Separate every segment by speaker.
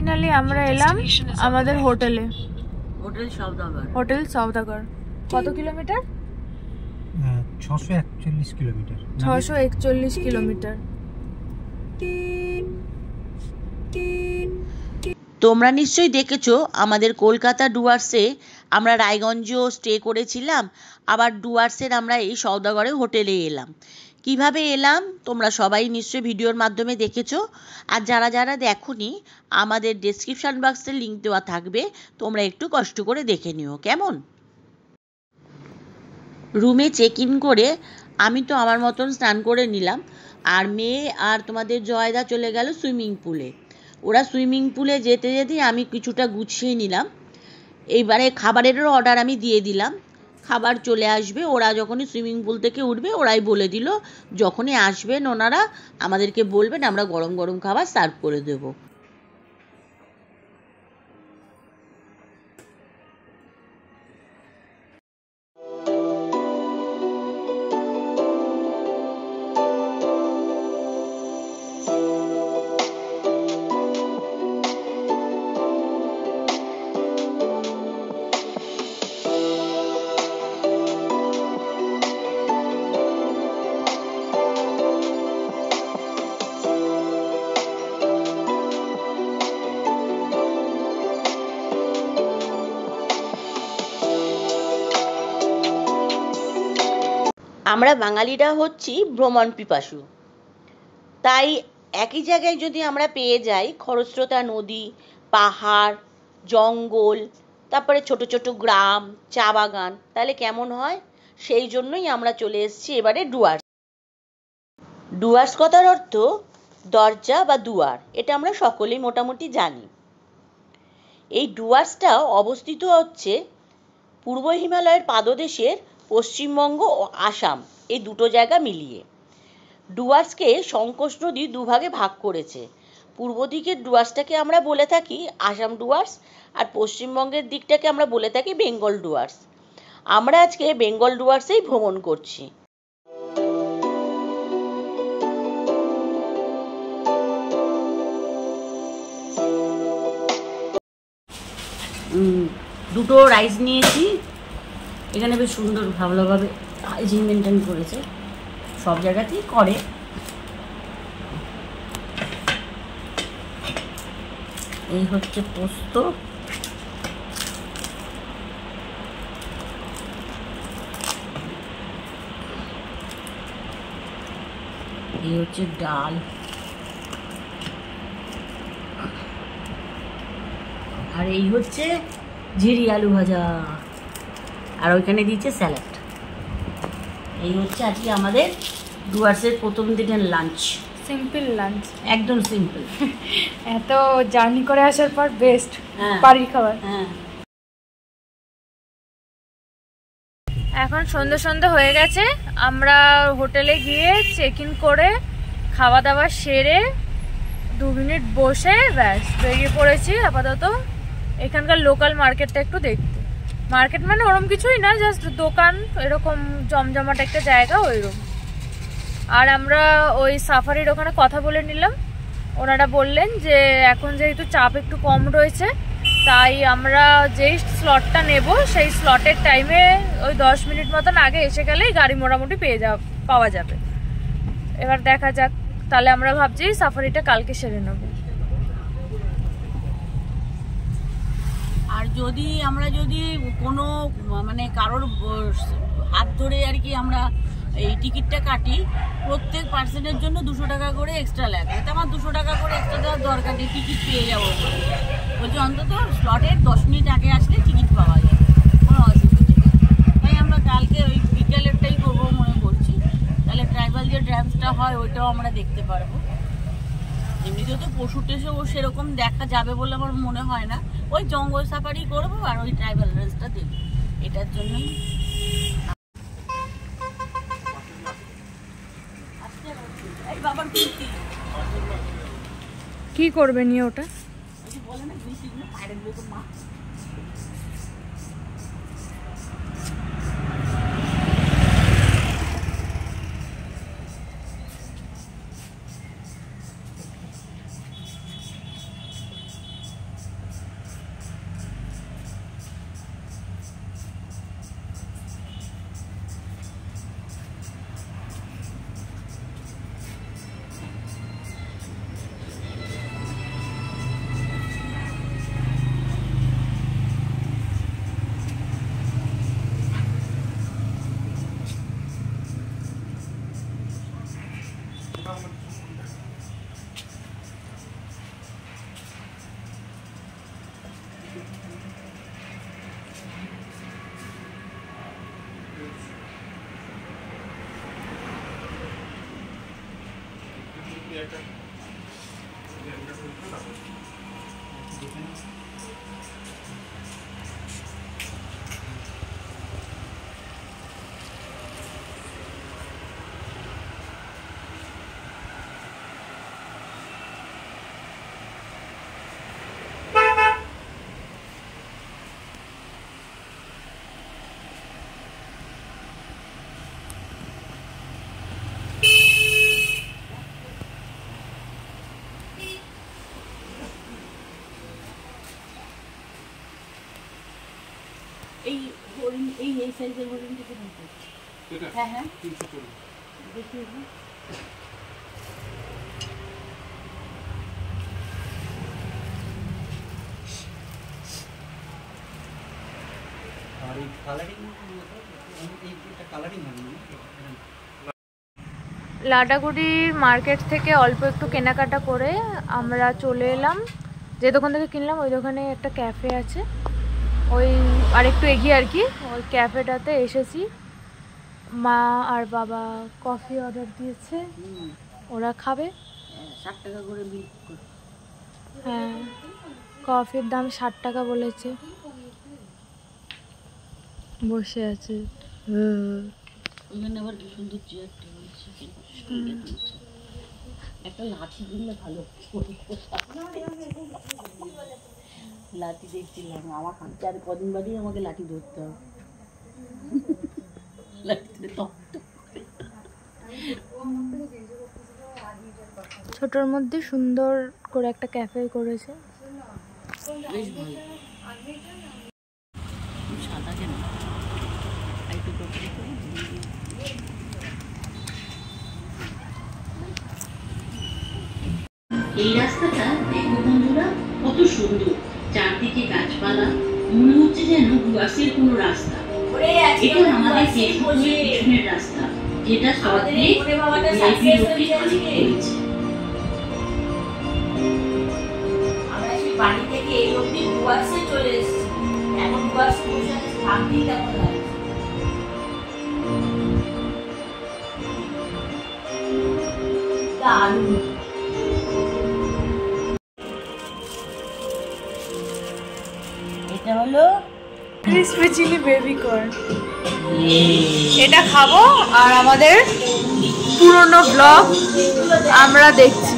Speaker 1: Finally আমরা এলাম আমাদের হোটেলে, হোটেল সওদাগর। কত কিলোমিটার?
Speaker 2: 641 কিলোমিটার।
Speaker 1: 641 কিলোমিটার।
Speaker 3: তোমরা নিশ্চয়ই দেখেছো আমাদের কলকাতা ডুয়ার্সে আমরা রায়গঞ্জেও স্টে করেছিলাম, আবার ডুয়ার্সের আমরা এই সওদাগরে হোটেলে এলাম। কিভাবে এলাম তোমরা সবাই নিশ্চয়ই ভিডিওর মাধ্যমে দেখেছো, আর যারা যারা দেখোনি আমাদের ডেসক্রিপশন বক্সে লিংক দেওয়া থাকবে, তোমরা একটু কষ্ট করে দেখে নিও কেমন। রুমে চেক ইন করে আমি তো আমার মতন স্নান করে নিলাম, আর মেয়ে আর তোমাদের জয়দা চলে গেল সুইমিং পুলে। ওরা সুইমিং পুলে যেতে যেতেই আমি কিছুটা গুছিয়ে নিলাম। এইবারে খাবারেরও অর্ডার আমি দিয়ে দিলাম, খাবার চলে আসবে। ওরা যখনই সুইমিং পুল থেকে উঠবে ওরাই বলে দিল যখনই আসবেন ওনারা আমাদেরকে বলবেন, আমরা গরম গরম খাবার সার্ভ করে দেবো। আমরা বাঙালিরা হচ্ছি ভ্রমণ পিপাসু, তাই একই জায়গায় যদি আমরা পেয়ে যাই খরস্রোতা নদী, পাহাড়, জঙ্গল, তারপরে ছোট ছোট গ্রাম, চা বাগান, তাহলে কেমন হয়? সেই জন্যই আমরা চলে এসেছি এবারে ডুয়ার্স। ডুয়ার্স কথার অর্থ দরজা বা দুয়ার, এটা আমরা সকলেই মোটামুটি জানি। এই ডুয়ার্সটা অবস্থিত হচ্ছে পূর্ব হিমালয়ের পাদদেশের পশ্চিমবঙ্গ ও আসাম, এই দুটো জায়গা মিলিয়ে। ডুয়ার্সকে সংকোচ নদী দুভাগে ভাগ করেছে। পূর্ব দিকের ডুয়ার্সটাকে আমরা বলে থাকি আসাম ডুয়ার্স, আর পশ্চিমবঙ্গের দিকটাকে আমরা বলে থাকি বেঙ্গল ডুয়ার্স। আমরা আজকে বেঙ্গল ডুয়ার্সেই ভ্রমণ করছি। দুটো রাইস নিয়েছি, এখানে বেশ সুন্দর ভালোভাবে হাইজিন মেনটেন করেছে, সব জায়গাতেই করে। এই হচ্ছে পোস্ত, এই হচ্ছে ডাল, আর এই হচ্ছে ঝিরি আলু ভাজা, আর ওইখানে দিচ্ছে স্যালাড। এই হচ্ছে আজকে আমাদের ডুয়ার্সের প্রথম দিনের লাঞ্চ।
Speaker 1: সিম্পল লাঞ্চ,
Speaker 3: একদম সিম্পল।
Speaker 1: এত জার্নি করে আসার পর বেস্ট বাড়ির খাবার।
Speaker 3: হ্যাঁ,
Speaker 1: এখন সন্ধ্যে সন্ধ্যে হয়ে গেছে, আমরা হোটেলে গিয়ে চেক ইন করে খাওয়া দাওয়া সেরে 2 মিনিট বসে ব্যাস বেরিয়ে পড়েছি আপাতত এখানকার লোকাল মার্কেটটা একটু দেখতে। মার্কেট মানে ওরকম কিছুই না, জাস্ট দোকান, এরকম জমজমাট একটা জায়গা ওইরকম। আর আমরা ওই সাফারির ওখানে কথা বলে নিলাম, ওনারা বললেন যে এখন যেহেতু চাপ একটু কম রয়েছে, তাই আমরা যেই স্লটটা নেব সেই স্লটের টাইমে ওই 10 মিনিট মতন আগে এসে গেলেই গাড়ি মোটামুটি পাওয়া যাবে। এবার দেখা যাক, তাহলে আমরা ভাবছি সাফারিটা কালকে সেরে নেব।
Speaker 3: আর আমরা যদি কোনো মানে কারোর হাত ধরে আর কি আমরা এই টিকিটটা কাটি, প্রত্যেক পার্সনের জন্য 200 টাকা করে এক্সট্রা লাগবে। তো আমার 200 টাকা করে এক্সট্রা দেওয়ার দরকার নেই, টিকিট পেয়ে যাবো বলছি। অন্তত স্লটের 10 মিনিট আগে আসলে টিকিট পাওয়া যাবে, কোনো অসুবিধা নেই। তাই আমরা কালকে ওই বিকেলেরটাই করবো মনে করছি, তাহলে ট্রাইবাল যে ড্যান্সটা হয় ওইটাও আমরা দেখতে পারবো। এমনিতেও তো পশু টেসেও সেরকম দেখা যাবে বলে আমার মনে হয় না, ওই জঙ্গল সাফারি করবো আর ওই ট্রাইবাল ড্যান্সটা দেখবো, এটার জন্যই।
Speaker 1: কি করবে নিয়ে ওটা?
Speaker 3: বলে না পায়ের মা এই হরিণ এই সাইজের হরিণটা
Speaker 2: এটা
Speaker 3: হ্যাঁ হ্যাঁ
Speaker 2: 320
Speaker 3: দেখি
Speaker 4: আর এই কালারিং এইটা কালারিং হয় না
Speaker 1: লাটাগুড়ির মার্কেট থেকে অল্প একটু কেনাকাটা করে আমরা চলে এলাম, যে দোকান থেকে কিনলাম ওই দোকানে একটা ক্যাফে আছে, ওই আরেকটু এগিয়ে আর কি, ওই ক্যাফেটাতে এসেছি। মা আর বাবা কফি অর্ডার দিয়েছে, ওরা খাবে।
Speaker 3: 60 টাকা করে বিল।
Speaker 1: হ্যাঁ, কফির দাম 60 টাকা বলেছে। বসে আছে।
Speaker 3: ওখানে আবার কি সুন্দর চেয়ারটা রয়েছে, একটা লাঠি দিলে ভালো। লাঠি দেখছিলাম, আমার হাতে আর কদিন বাদেই আমাকে লাঠি ধরতে হবে। লাঠিতে
Speaker 1: ছোটর মধ্যে সুন্দর করে একটা ক্যাফে করেছে।
Speaker 3: বেশ ভালো। সাদা কেন? এই রাস্তাটা দেখো বন্ধুরা, কত সুন্দর, চারদিকে গাছপালা, মনে হচ্ছে যেন ডুয়ার্সের কোনো রাস্তা। এটা আমাদের ফেসবুকের পিছনের রাস্তা, যেটা সবাই ভিআইপি রোডে কানেক্ট করেছে।
Speaker 5: আমরা সেই বাড়ি থেকে এই অবধি ডুয়ার্সে চলে এসেছি, এখন ডুয়ার্সে বসে আছি, ভাবতেই কেমন লাগছে। দারুণ। এটা হলো
Speaker 1: ক্রিসপি চিলি বেবি কর্ন, এটা খাবো। আর আমাদের পুরনো ব্লগ আমরা দেখছি,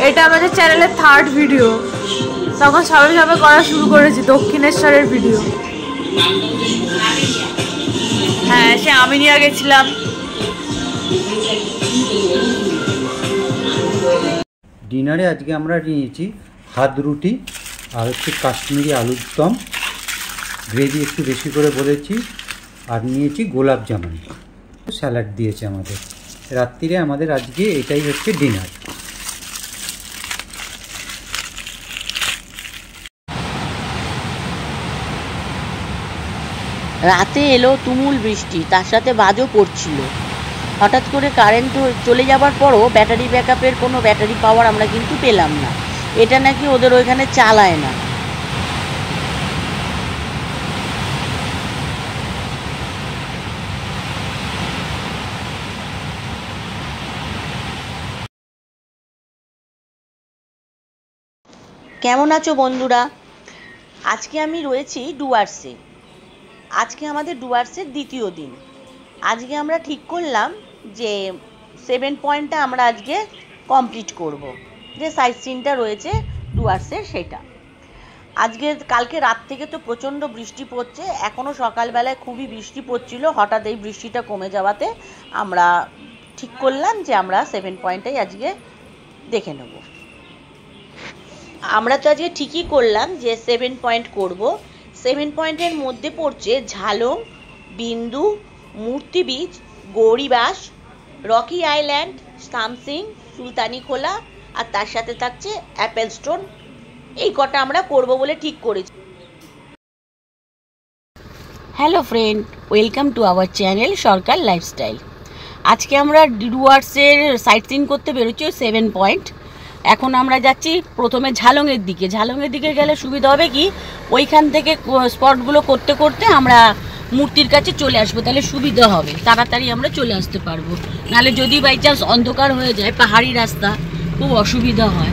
Speaker 1: এটা আমাদের চ্যানেলের 3rd ভিডিও। তখন সবে সবে করা শুরু করেছি দক্ষিণেশ্বরের ভিডিও। হ্যাঁ, সে আমিনিয়া গেছিলাম।
Speaker 4: ডিনারে আজকে আমরা নিয়েছি হাত রুটি আর হচ্ছে কাশ্মীরি আলুর দম, গ্রেভি একটু বেশি করে বলেছি, আর নিয়েছি গোলাপ জামুন, স্যালাড দিয়েছে আমাদের। রাত্রিরে আমাদের আজকে এটাই হচ্ছে ডিনার।
Speaker 3: রাতে এলো তুমুল বৃষ্টি, তার সাথে বাজও পড়ছিল। হঠাৎ করে কারেন্ট চলে যাবার পরও ব্যাটারি ব্যাকআপের কোনো ব্যাটারি পাওয়ার আমরা কিন্তু পেলাম না। এটা নাকি ওদের ওইখানে চালায় না। কেমন আছো বন্ধুরা? আজকে আমি রয়েছি ডুয়ার্সে। আজকে আমাদের ডুয়ার্সের দ্বিতীয় দিন। আজকে আমরা ঠিক করলাম যে 7 পয়েন্টটা আমরা আজকে কমপ্লিট করব, যে সাইট সিনটা রয়েছে ডুয়ার্সের সেটা। আজকে কালকে রাত থেকে তো প্রচণ্ড বৃষ্টি পড়ছে, এখনও সকালবেলায় খুবই বৃষ্টি পড়ছিল। হঠাৎ এই বৃষ্টিটা কমে যাওয়াতে আমরা ঠিক করলাম যে আমরা 7 পয়েন্টটাই আজকে দেখে নেব। আমরা তো আজকে ঠিকই করলাম যে 7 পয়েন্ট করব। 7 পয়েন্টের মধ্যে পড়ছে ঝালং, বিন্দু, মূর্তি বিচ, গৌরীবাস, রকি আইল্যান্ড, সামসিং, সুলতানিখোলা, আর তার সাথে থাকছে অ্যাপেল স্টোন। এই কটা আমরা করব বলে ঠিক করেছি। Hello friend, welcome to our channel Sarkar lifestyle. আজকে আমরা ডুয়ার্সের সাইট সিন করতে বেরোচ্ছি 7 পয়েন্ট। এখন আমরা যাচ্ছি প্রথমে ঝালংয়ের দিকে। ঝালংয়ের দিকে গেলে সুবিধা হবে কি, ওইখান থেকে স্পটগুলো করতে করতে আমরা মূর্তির কাছে চলে আসবো, তাহলে সুবিধা হবে, তাড়াতাড়ি আমরা চলে আসতে পারবো। নাহলে যদি বাই চান্স অন্ধকার হয়ে যায়, পাহাড়ি রাস্তা, খুব অসুবিধা হয়।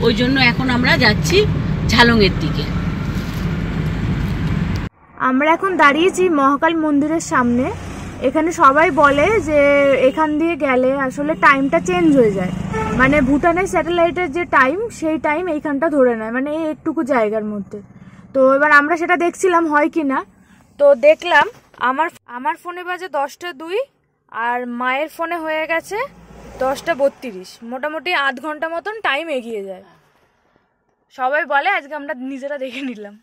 Speaker 3: ওই জন্য এখন আমরা যাচ্ছি ঝালংয়ের দিকে।
Speaker 1: আমরা এখন দাঁড়িয়েছি মহাকাল মন্দিরের সামনে। এখানে সবাই বলে যে এখান দিয়ে গেলে আসলে টাইমটা চেঞ্জ হয়ে যায়, মানে ভুটানের স্যাটেলাইটের যে টাইম সেই টাইম এইখানটা ধরে নেয়, মানে এই একটুকু জায়গার মধ্যে। তো এবার আমরা সেটা দেখছিলাম হয় কি না। তো দেখলাম আমার ফোনে বাজে 10টা 2 আর মায়ের ফোনে হয়ে গেছে 10টা 32। মোটামুটি আধ ঘন্টা মতন টাইম এগিয়ে যায়। সবাই বলে, আজকে আমরা নিজেরা দেখে নিলাম।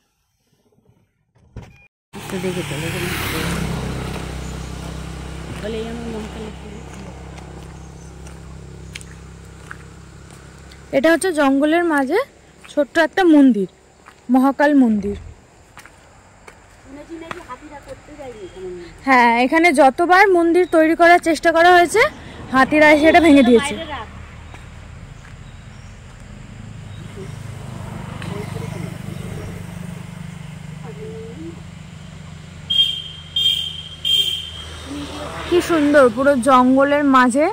Speaker 1: এটা হচ্ছে জঙ্গলের মাঝে ছোট্ট একটা মন্দির, মহাকাল মন্দির। হ্যাঁ, এখানে যতবার মন্দির তৈরি করার চেষ্টা করা হয়েছে হাতিরা এসে এটা ভেঙে দিয়েছে। কি সুন্দর, পুরো জঙ্গলের মাঝে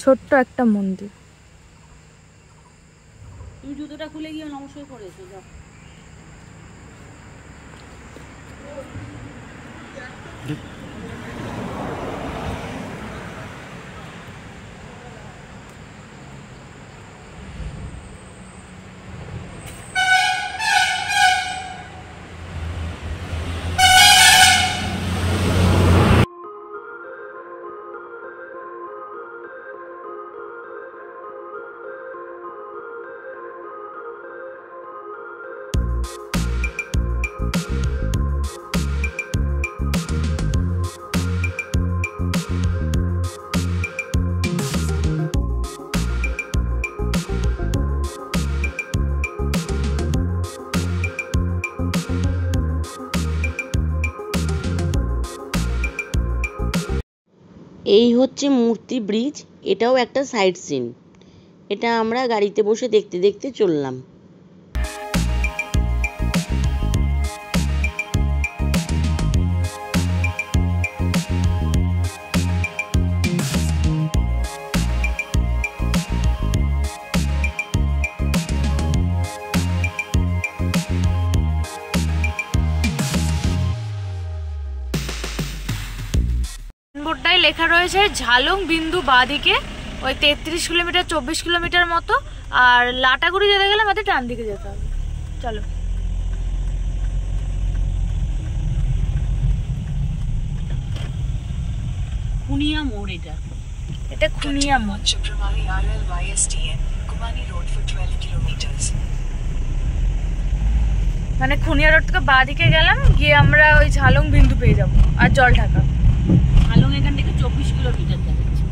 Speaker 1: ছোট্ট একটা মন্দির।
Speaker 3: তুমি জুতোটা খুলে গিয়ে নমস্কার করেছো। এই হচ্ছে মূর্তি ব্রিজ, এটাও একটা সাইট সিন। এটা আমরা গাড়িতে বসে দেখতে দেখতে চললাম।
Speaker 1: বোর্ডটাই লেখা রয়েছে ঝালং বিন্দু বাঁদিকে, ওই 33 কিলোমিটার 24 কিলোমিটার মতো। আর লাটাগুড়ি যেতে গেলে আমাদের ডান দিকে যেতে হবে। চলো।
Speaker 3: খুনিয়া মোড়, এটা
Speaker 1: খুনিয়া মোড়। মানে খুনিয়া রোড থেকে বাঁদিকে গেলাম, গিয়ে আমরা ওই ঝালং বিন্দু পেয়ে যাবো আর জল ঢাকা।
Speaker 3: ঝালং এখান থেকে 24 কিলোমিটার যাচ্ছে।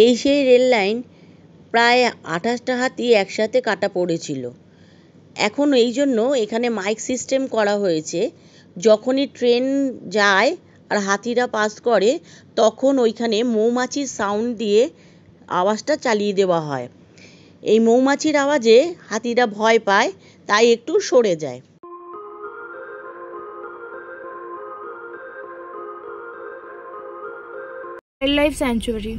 Speaker 3: এই সেই রেল লাইন, প্রায় 28টা হাতি একসাথে কাটা পড়েছিল। এখন এই জন্য এখানে মাইক সিস্টেম করা হয়েছে, যখনই ট্রেন যায় আর হাতিরা পাস করে তখন ওইখানে মৌমাছির সাউন্ড দিয়ে আওয়াজটা চালিয়ে দেওয়া হয়। এই মৌমাছির আওয়াজে হাতিরা ভয় পায়, তাই একটু সরে যায়।
Speaker 1: Wild life sanctuary.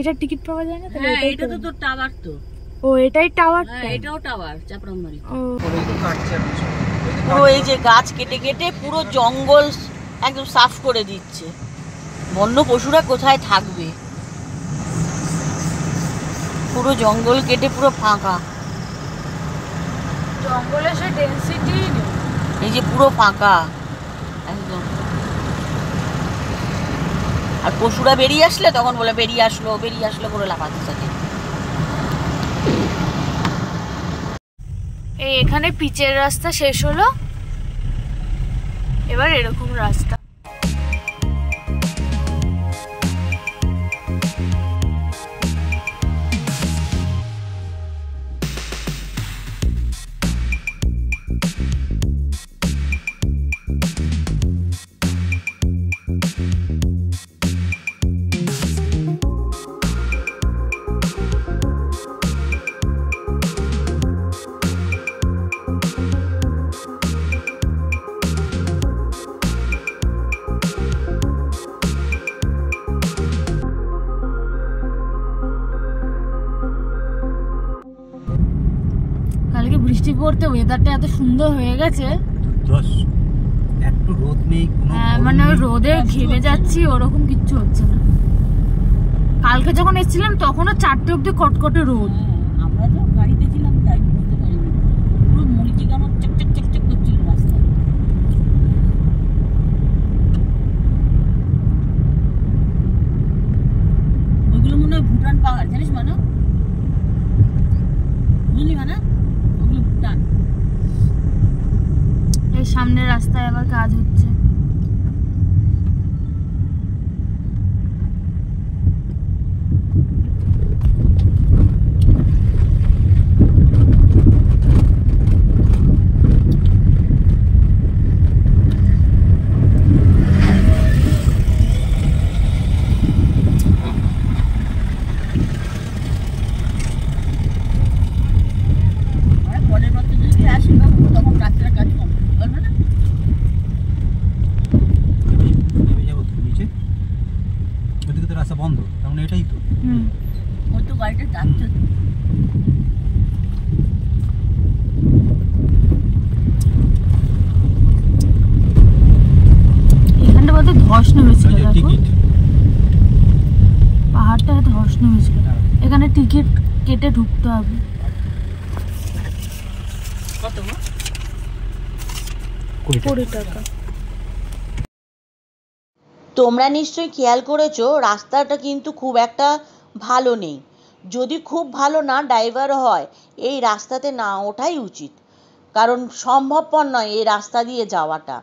Speaker 1: এটা টিকিট পাওয়া যায় না?
Speaker 3: হ্যাঁ, এটা তো তোর টাওয়ার তো।
Speaker 1: ও, এটাই টাওয়ারটা?
Speaker 3: হ্যাঁ, এটাও টাওয়ার, চাপড়ামারি।
Speaker 5: ও, এই যে গাছ কেটে কেটে পুরো জঙ্গল একদম সাফ করে দিচ্ছে। বন্য পশুরা কোথায় থাকবে? পুরো জঙ্গল কেটে পুরো ফাঁকা।
Speaker 1: জঙ্গলে সে ডেনসিটি নেই,
Speaker 5: এই যে পুরো ফাঁকা একদম। আর পশুরা বেরিয়ে আসলে তখন বলে বেরিয়ে আসলো করে লাফাতে থাকে।
Speaker 1: এই এখানে পিচের রাস্তা শেষ হলো, এবার এরকম রাস্তা। বৃষ্টি পড়তে ওয়েদারটা এত সুন্দর হয়ে গেছে।
Speaker 4: একটু রোদ নেই,
Speaker 1: মানে ওই রোদে ঘেমে যাচ্ছি ওরকম কিচ্ছু হচ্ছে না। কালকে যখন এসেছিলাম তখনও 4টে অব্দি কটকটে রোদ।
Speaker 5: আমরা তো গাড়িতে ছিলাম তাই বুঝতে পারিনি, পুরো মরিচিকানো চকচক চকচক করছিল রাস্তা। ওইগুলো মনে হয় ভুটান পাহাড়, জানিস মানে বুঝলি মানে ওগুলো ভুটান।
Speaker 1: এই সামনের রাস্তায় আবার কাজ হচ্ছে।
Speaker 4: বন্ধ, কারণ এটাই তো
Speaker 5: ওই তো গাড়িটা যাচ্ছে।
Speaker 1: এখানটা বলতে ধস নেমেছিল, দেখো পাহাড়টা ধস নেমেছিল। এখানে টিকিট কেটে ঢুকতে হবে।
Speaker 5: কত?
Speaker 1: 20 টাকা।
Speaker 3: তোমরা নিশ্চয়ই খেয়াল করেছো রাস্তাটা কিন্তু খুব একটা ভালো নেই। যদি খুব ভালো না ড্রাইভার হয় এই রাস্তাতে না ওঠাই উচিত, কারণ সম্ভবপর নয় এই রাস্তা দিয়ে যাওয়াটা।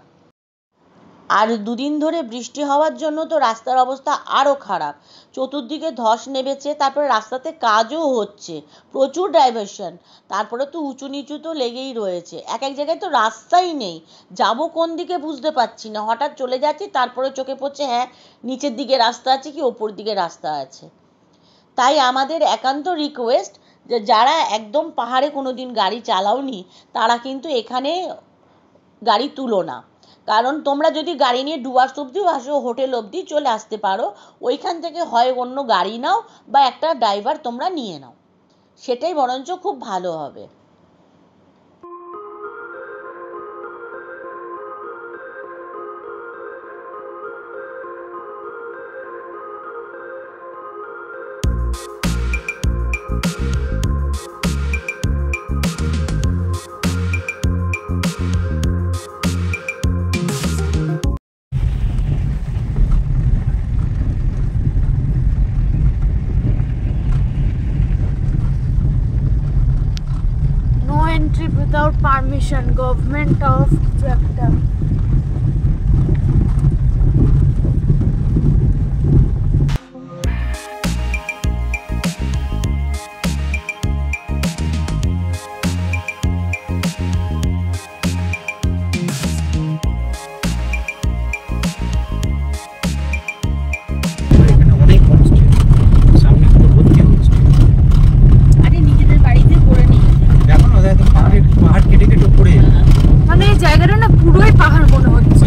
Speaker 3: আর দুদিন ধরে বৃষ্টি হওয়ার জন্য তো রাস্তার অবস্থা আরও খারাপ, চতুর্দিকে ধস নেমেছে, তারপরে রাস্তাতে কাজও হচ্ছে, প্রচুর ডাইভারশন, তারপরে তো উঁচু নিচু তো লেগেই রয়েছে। এক এক জায়গায় তো রাস্তাই নেই, যাব কোন দিকে বুঝতে পারছি না, হঠাৎ চলে যাচ্ছি তারপরে চোখে পড়ছে হ্যাঁ নিচের দিকে রাস্তা আছে কি ওপর দিকে রাস্তা আছে। তাই আমাদের একান্ত রিকোয়েস্ট যে যারা একদম পাহাড়ে কোনো দিন গাড়ি চালাওনি তারা কিন্তু এখানে গাড়ি তুলো না, কারণ তোমরা যদি গাড়ি নিয়ে ডুয়ার্স অবধিও আসো, হোটেল অবধি চলে আসতে পারো, ওইখান থেকে হয় অন্য গাড়ি নাও বা একটা ড্রাইভার তোমরা নিয়ে নাও, সেটাই বরঞ্চ খুব ভালো হবে।
Speaker 1: Without permission, government of একটা জায়গাটা না পুরোই পাহাড় মনে হচ্ছে।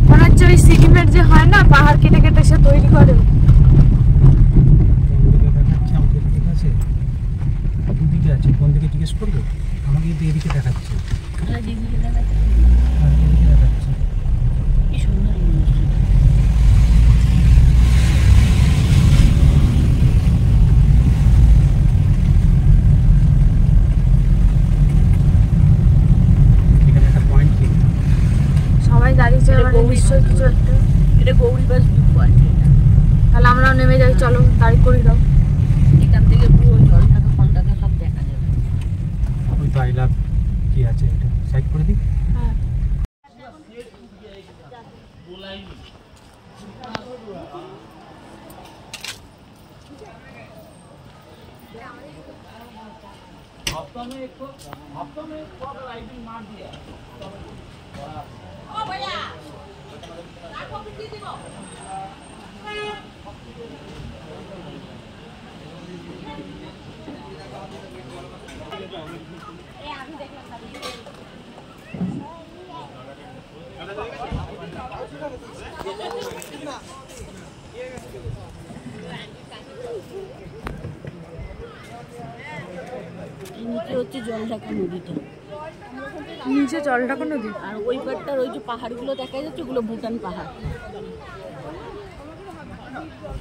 Speaker 1: মনে হচ্ছে ওই সিকিমের যে হয় না পাহাড় কেটে কেটে সে তৈরি করে।
Speaker 4: দুদিকে আছে, কোন দিকে জিজ্ঞেস করবে? আমাকে কিন্তু এদিকে দেখাচ্ছে।
Speaker 5: কি সুন্দর
Speaker 1: গাড়ি চালানো নিশ্চয়ই কিছু একটা।
Speaker 5: এটা গৌরীবাস ভিউ পয়েন্ট।
Speaker 1: তাহলে আমরাও নেমে যাই, চলো গাড়ি করে দাও।
Speaker 5: এখান থেকে পুরো জল ঢাকা ফল ঢাকা সব দেখা যাবে।
Speaker 4: ওই তো আই লাভ কি আছে এটা সাইড করে দিই।
Speaker 1: হ্যাঁ
Speaker 2: हफ्ता में एक राइडिंग मार दिया। ओ भैया आपको कितनी दिनो ए আমি দেখলাম
Speaker 5: নিচে হচ্ছে জলঢাকা নদীটা,
Speaker 1: নিচে জলঢাকা নদী।
Speaker 5: আর ওই পাড়টার ওই যে পাহাড়গুলো দেখা যাচ্ছে ওগুলো ভুটান পাহাড়।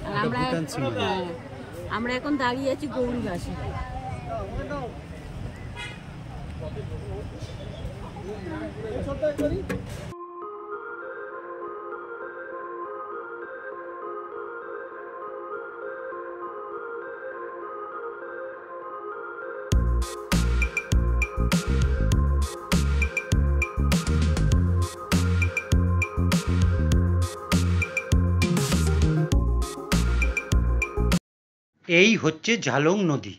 Speaker 5: আর আমরা আমরা এখন দাঁড়িয়ে আছি গৌরীঘাটে।
Speaker 4: এই হচ্ছে ঝালং নদী।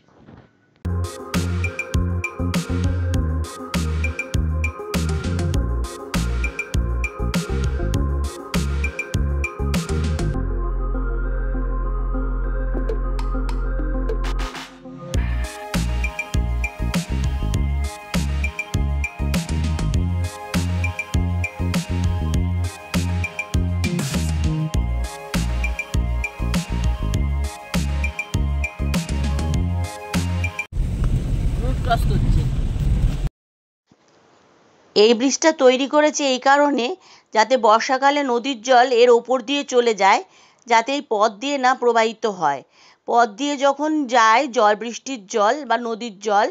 Speaker 3: এই ব্রিজটা তৈরি করেছে এই কারণে যাতে বর্ষাকালে নদীর জল এর ওপর দিয়ে চলে যায়, যাতে এই পথ দিয়ে না প্রবাহিত হয়। পথ দিয়ে যখন যায় জল, বৃষ্টির জল বা নদীর জল,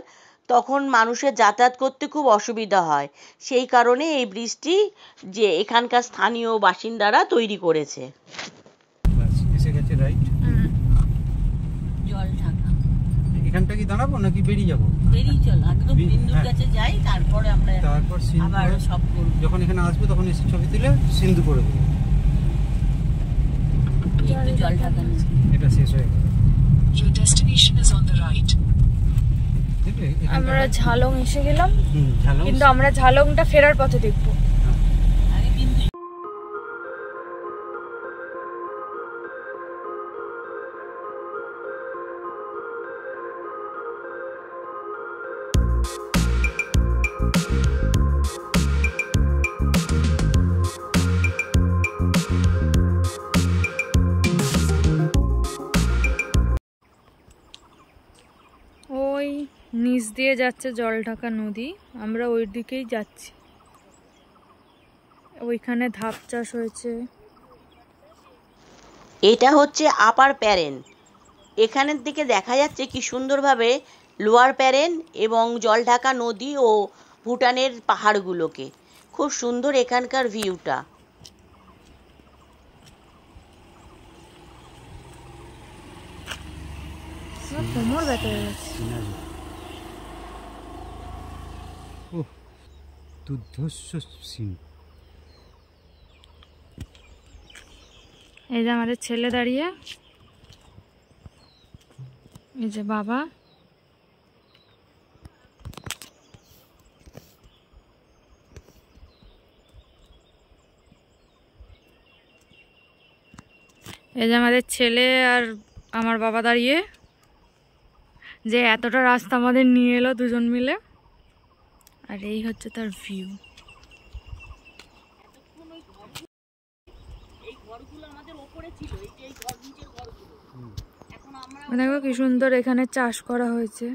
Speaker 3: তখন মানুষের যাতায়াত করতে খুব অসুবিধা হয়। সেই কারণে এই ব্রিজটি যে এখানকার স্থানীয় বাসিন্দারা তৈরি করেছে।
Speaker 4: এসে গেছে, রাইট?
Speaker 5: জলঢাকা
Speaker 4: এখানটা কি দাঁড়াবো নাকি বেরিয়ে যাবো?
Speaker 5: বেরিয়ে চল, একদম বিন্দুর কাছে যাই, তারপরে আমরা
Speaker 4: তারপর
Speaker 5: আবার সব করব।
Speaker 4: যখন এখানে আসবো তখন এসে ছবি তুলে সিন্ধু করে দেবো।
Speaker 5: একটু জলঢাকা নিয়ে
Speaker 4: এটা শেষ হয়ে গেল।
Speaker 6: Your destination is on the right.
Speaker 1: আমরা ঝালং এসে গেলাম,
Speaker 4: ঝালং।
Speaker 1: কিন্তু আমরা ঝালংটা ফেরার পথে দেখবো।
Speaker 5: আগে বিন্দু।
Speaker 1: ওই নিচ দিয়ে যাচ্ছে জলঢাকা নদী, আমরা ওই দিকেই যাচ্ছি। ওইখানে ধাপ চাষ হয়েছে।
Speaker 3: এটা হচ্ছে আপার প্যারেন। এখানের দিকে দেখা যাচ্ছে কি সুন্দরভাবে লোয়ার প্যারেন এবং জলঢাকা নদী ও ভুটানের পাহাড়গুলোকে। খুব সুন্দর এখানকার ভিউটা।
Speaker 1: কোমর ব্যথা হয়ে গেছে।
Speaker 4: দুর্ধর্ষ সিন।
Speaker 1: এই যে আমাদের ছেলে দাঁড়িয়ে, এই যে বাবা, এই যে আমাদের ছেলে আর আমার বাবা দাঁড়িয়ে, যে এতটা রাস্তা আমাদের নিয়ে এলো দুজন মিলে। আর এই হচ্ছে তার ভিউ। দেখো কি সুন্দর এখানে চাষ করা হয়েছে।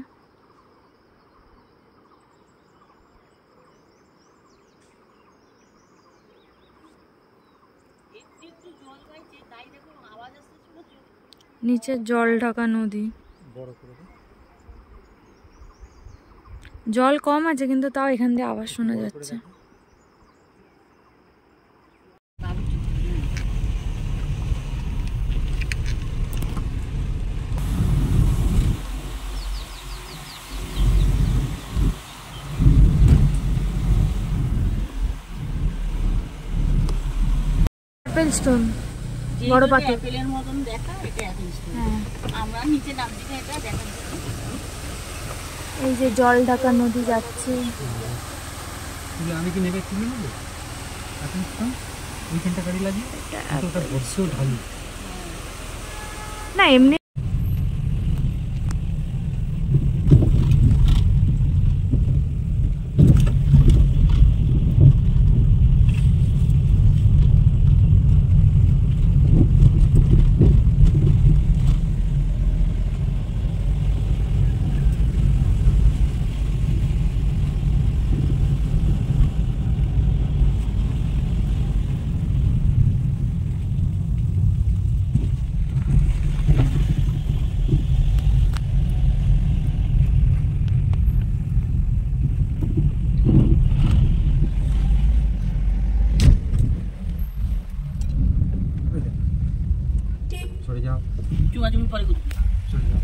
Speaker 1: নিচে জলঢাকা নদী, জল কম আছে কিন্তু তাও এখান দিয়ে আওয়াজ শোনা যাচ্ছে। অ্যাপেল স্টোন, বড় পাথর,
Speaker 5: অ্যাপেলের মতন দেখা, এটা অ্যাপেল স্টোন।
Speaker 1: হ্যাঁ।
Speaker 5: আমরা নিচে নামছি না, এটা দেখা।
Speaker 1: এই যে জলঢাকা নদী যাচ্ছে।
Speaker 4: আমি কি নেবে তুলে নেবো? ওইখানটা গাড়ি লাগিয়ে ওটা বর্ষেও ঢালু
Speaker 1: না, এমনি
Speaker 5: আমি পরে করবি।
Speaker 4: চলে যাও।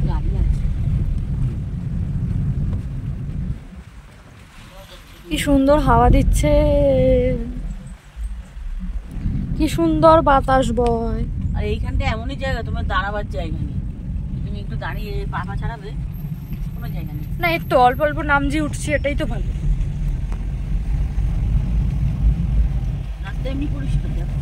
Speaker 5: গাড়ি আছে।
Speaker 1: কি সুন্দর হাওয়া দিচ্ছে, কি সুন্দর বাতাস বয়।
Speaker 5: আর এইখানটা এমনই জায়গা, তোমার দাঁড়াবার জায়গা নেই, তুমি একটু দাঁড়িয়ে পা ছাড়াবে, কোনো জায়গা নেই।
Speaker 1: না একটু অল্প অল্প নামজি উঠছি, এটাই তো ভালো।
Speaker 5: রাস্তা এমনি পরিষ্কার দেখো।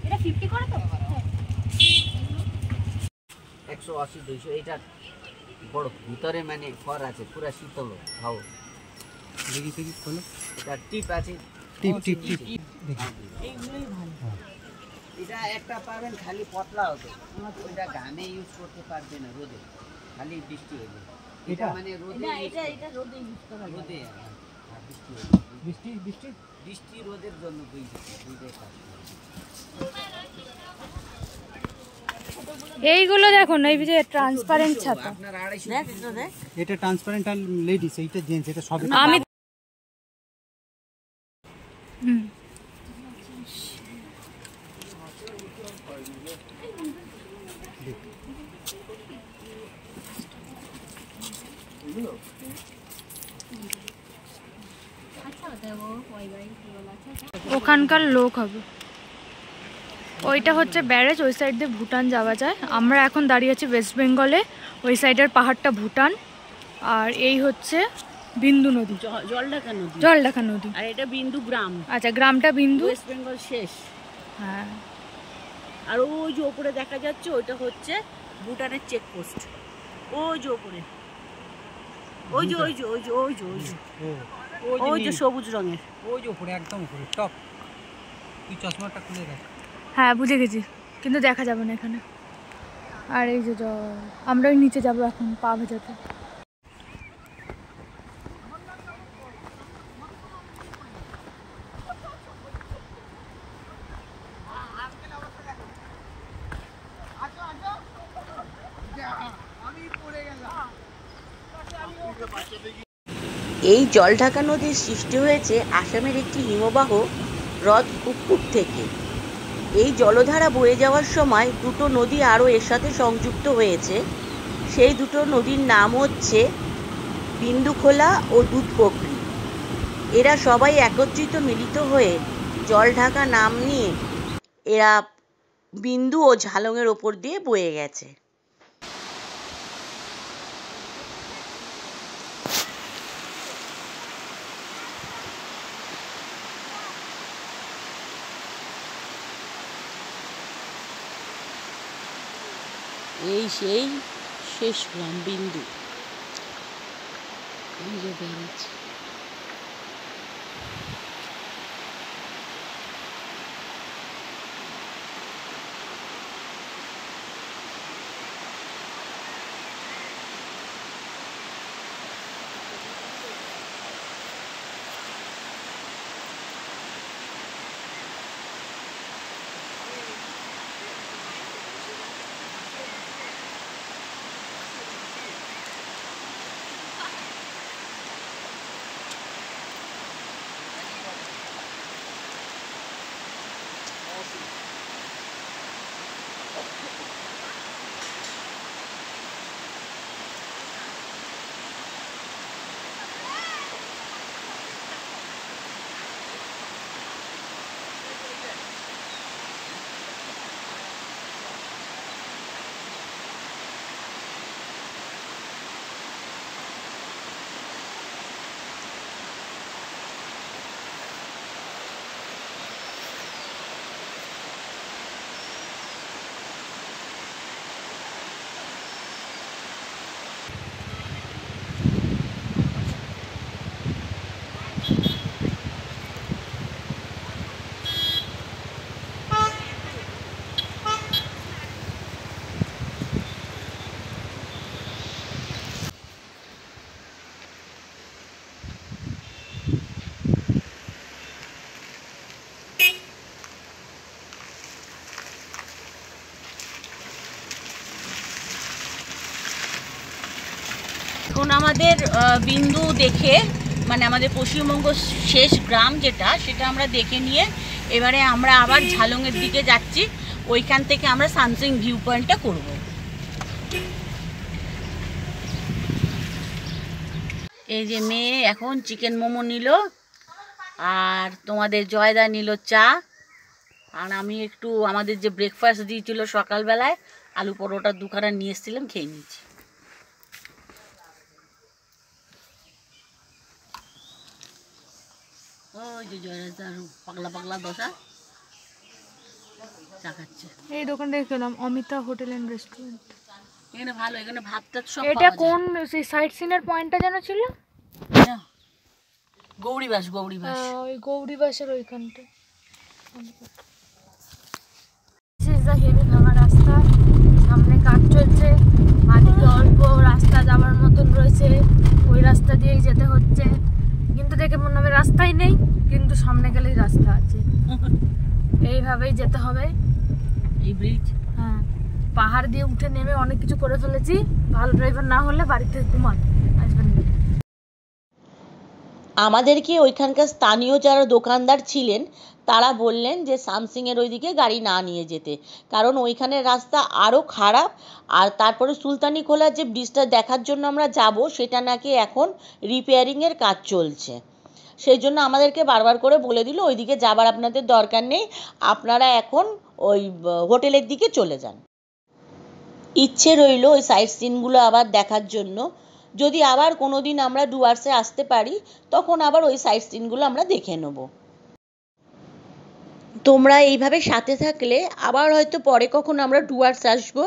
Speaker 1: এটা 50 করে তো?
Speaker 7: 180 200 এটা বড় ভিতরে মানে ফর আছে পুরা শীতল হাও
Speaker 4: দেখি দেখি খোলো।
Speaker 7: এটা টিপ আছে
Speaker 4: টিপ টিপ টিপ দেখি।
Speaker 5: এইগুলোই ভালো।
Speaker 7: এটা একটা পাবেন খালি পতলা হবে, ওইটা ঘামে ইউজ করতে পারবে না রোদে, খালি বৃষ্টি হলে। এটা মানে রোদে
Speaker 5: এটা রোদে ইউজ করা যায়।
Speaker 7: রোদে বৃষ্টি হলে
Speaker 4: বৃষ্টি বৃষ্টি
Speaker 7: বৃষ্টি রোদের জন্য দুইটাই কাজ।
Speaker 1: এইগুলো দেখো না, এই যে ট্রান্সপারেন্ট ছাতা।
Speaker 7: আপনার 250
Speaker 5: দেখ এটা দেখ।
Speaker 4: এটা ট্রান্সপারেন্ট আর লেডিস, এইটা জেন্টস, এটা সব
Speaker 1: আমি হুম। ওখানকার লোক হবে। ওইটা হচ্ছে ব্যারেজ, ওই সাইড দিয়ে ভুটান যাওয়া যায়। আমরা এখন দাঁড়িয়ে আছি ওয়েস্ট বেঙ্গলে, ওই সাইডের পাহাড়টা ভুটান, আর এই হচ্ছে বিন্দু নদী,
Speaker 5: জলঢাকা নদী।
Speaker 1: জলঢাকা নদী।
Speaker 5: আর এটা বিন্দু গ্রাম,
Speaker 1: আচ্ছা, গ্রামটা বিন্দু।
Speaker 5: ওয়েস্ট বেঙ্গল শেষ।
Speaker 1: হ্যাঁ,
Speaker 5: আর ওই যে ওপরে দেখা যাচ্ছে ওইটা হচ্ছে ভুটানের চেকপোস্ট। ওই যে ওপরে, ওই যে ওই যে ওই যে ওই যে ওই যে ওই যে সবুজ রঙের।
Speaker 4: ওই যে উপরে একদম উপরে টপ। তুই চশমাটা খুলে দেখ।
Speaker 1: হ্যাঁ বুঝে গেছি, কিন্তু দেখা যাবে না এখানে। আর এই যে জল, আমরা ওই নিচে যাবো এখন পা ভেজাতে।
Speaker 3: এই জলঢাকা নদীর সৃষ্টি হয়েছে আসামের একটি হিমবাহ হ্রদ কুক্কুট থেকে। এই জলধারা বয়ে যাওয়ার সময় দুটো নদী আরও এর সাথে সংযুক্ত হয়েছে। সেই দুটো নদীর নাম হচ্ছে বিন্দুখোলা ও দুধপোখরি। এরা সবাই একত্রিত মিলিত হয়ে জলঢাকা নাম নিয়ে এরা বিন্দু ও ঝালংয়ের ওপর দিয়ে বয়ে গেছে। এই সেই শেষ গ্রাম বিন্দু। এই যে ব্যারেজ। আমাদের বিন্দু দেখে, মানে আমাদের পশ্চিমবঙ্গ শেষ গ্রাম যেটা, সেটা আমরা দেখে নিয়ে এবারে আমরা আবার ঝালংয়ের দিকে যাচ্ছি। ওইখান থেকে আমরা সামসিং ভিউ পয়েন্টটা করব। এই যে মেয়ে এখন চিকেন মোমো নিল, আর তোমাদের জয়দা নিল চা, আর আমি একটু আমাদের যে ব্রেকফাস্ট দিয়েছিল সকালবেলায় আলু পরোটা দুখানা নিয়ে এসেছিলাম, খেয়ে নিয়েছি। ওই যে জয়দা পাগলা পাগলা দশা চা খাচ্ছে।
Speaker 1: এই দোকানটা খেলাম, অমিতা হোটেল এন্ড রেস্টুরেন্ট।
Speaker 3: এখানে ভালো, এখানে ভাতটা সব
Speaker 1: এটা কোন সেই সাইট সিনের পয়েন্টটা যেন ছিল?
Speaker 3: গৌরীবাস, গৌরীবাস।
Speaker 1: ওই গৌরীবাসের ওইখানটা। হেভি ভাঙা রাস্তা, সামনে কাজ চলছে, বাদিকে অল্প রাস্তা যাওয়ার মতন রয়েছে, ওই রাস্তা দিয়েই যেতে হচ্ছে। কিন্তু দেখে মনে হবে রাস্তাই নেই, কিন্তু সামনে গেলেই রাস্তা আছে। এইভাবেই যেতে হবে।
Speaker 3: এই ব্রিজ,
Speaker 1: হ্যাঁ, পাহাড় দিয়ে উঠে নেমে অনেক কিছু করে ফেলেছি। ভালো ড্রাইভার না হলে বাড়িতে ঘুমান আসবেন।
Speaker 3: আমাদেরকে ওইখানকার স্থানীয় যারা দোকানদার ছিলেন তারা বললেন যে সামসিংয়ের ওইদিকে গাড়ি না নিয়ে যেতে, কারণ ওইখানের রাস্তা আরও খারাপ। আর তারপরে সুলতানি খোলার যে ব্রিজটা দেখার জন্য আমরা যাব, সেটা নাকি এখন রিপেয়ারিংয়ের কাজ চলছে। সেই জন্য আমাদেরকে বারবার করে বলে দিল ওইদিকে যাবার আপনাদের দরকার নেই, আপনারা এখন ওই হোটেলের দিকে চলে যান। ইচ্ছে রইল ওই সাইট সিনগুলো আবার দেখার জন্য। যদি আবার কোনো দিন আমরা ডুয়ার্সে আসতে পারি, তখন আবার ওই সাইট সিনগুলো আমরা দেখে নেব। তোমরা এইভাবে সাথে থাকলে আবার হয়তো পরে কখন আমরা ডুয়ার্স আসবো,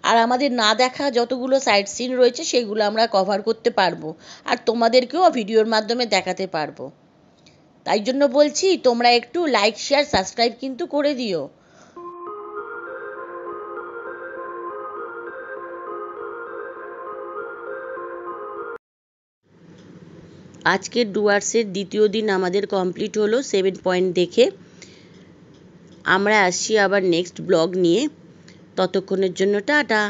Speaker 3: আর আমাদের না দেখা যতগুলো সাইট সিন রয়েছে সেগুলো আমরা কভার করতে পারবো, আর তোমাদেরকেও ভিডিওর মাধ্যমে দেখাতে পারবো। তাই জন্য বলছি, তোমরা একটু লাইক, শেয়ার, সাবস্ক্রাইব কিন্তু করে দিও। আজকের ডুয়ার্সের দ্বিতীয় দিন আমাদের কমপ্লিট হলো 7 পয়েন্ট দেখে। আমরা আসছি আবার নেক্সট ব্লগ নিয়ে। ততক্ষণের জন্য টাটা।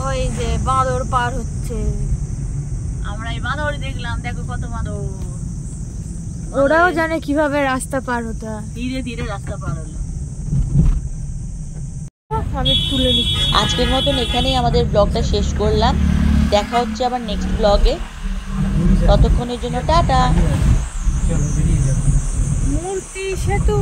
Speaker 1: ওই যে বাঁদর পার হচ্ছে,
Speaker 3: আমরা এই বাঁদর দেখলাম, দেখো কত বাঁদর।
Speaker 1: ওরাও জানে কিভাবে রাস্তা পার হতে হয়।
Speaker 3: ধীরে ধীরে রাস্তা পার হলো।
Speaker 1: আমি তুলে নিচ্ছি।
Speaker 3: আজকের মতন এখানেই আমাদের ব্লগটা শেষ করলাম। দেখা হচ্ছে আবার নেক্সট ব্লগে। ততক্ষণের জন্য টাটা।
Speaker 1: মূর্তি সেতু।